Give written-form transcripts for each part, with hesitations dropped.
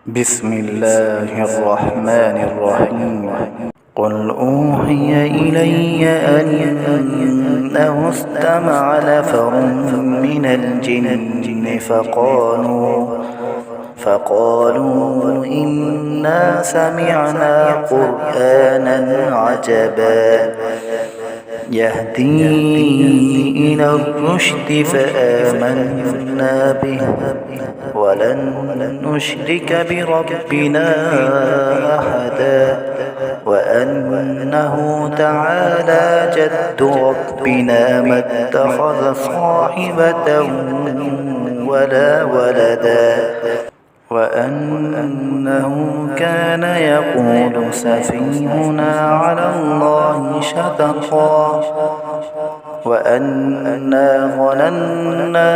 بسم الله الرحمن الرحيم. قل أوحي إلي أنه استمع نفر من الجن فقالوا إنا سمعنا قرآنا عجبا يهدي إلى الرشد فآمنا به ولن نشرك بربنا أحدا وأنه تعالى جد ربنا ما اتخذ صاحبة ولا ولدا وأنه كان يقول سفيهنا على الله شططا وأنا ظننا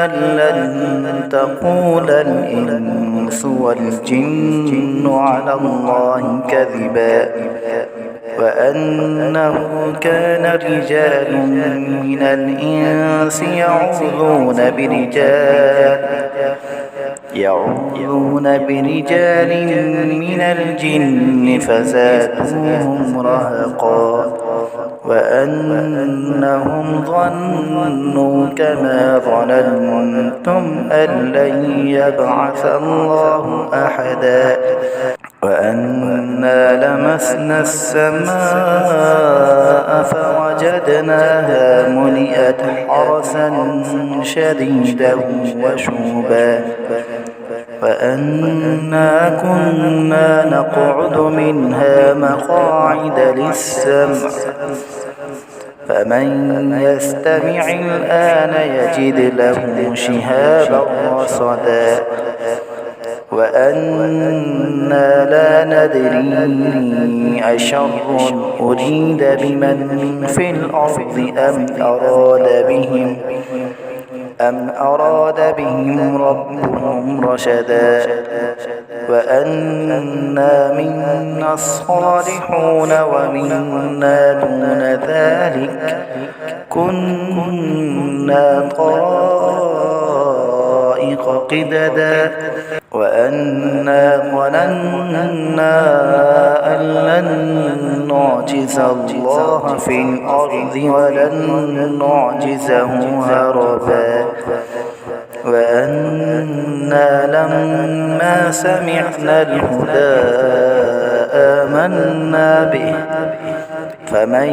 أن لن تقول الإنس والجن على الله كذبا وأنه كان رجال من الإنس يعوذون برجال من الجن فزادوهم رهقا وأنهم ظنوا كما ظننتم أن لن يبعث الله أحدا وأنا لمسنا السماء فوجدناها ملئت حرسا شديدا وشوبا وأنا كنا نقعد منها مقاعد للسمع فمن يستمع الآن يجد له شهابا رصدا وأنا لا ندري أشر أريد بمن في الأرض أم أراد بهم ربهم رشدا وأنا منا الصالحون ومنا دون ذلك كنا طرائق قددا وأنا ظننا أن لن نعجز الله في الأرض ولن نعجزه هربا وأنا لما سمعنا الهدى آمنا به فمن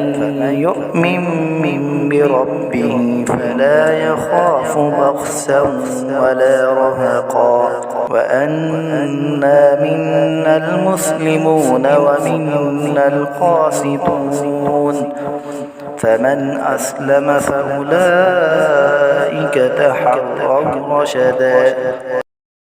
يؤمن بربه فلا يخاف بخسا ولا رهقا وأنا منا المسلمون ومنا القاسطون فمن أسلم فأولئك تحروا رشدا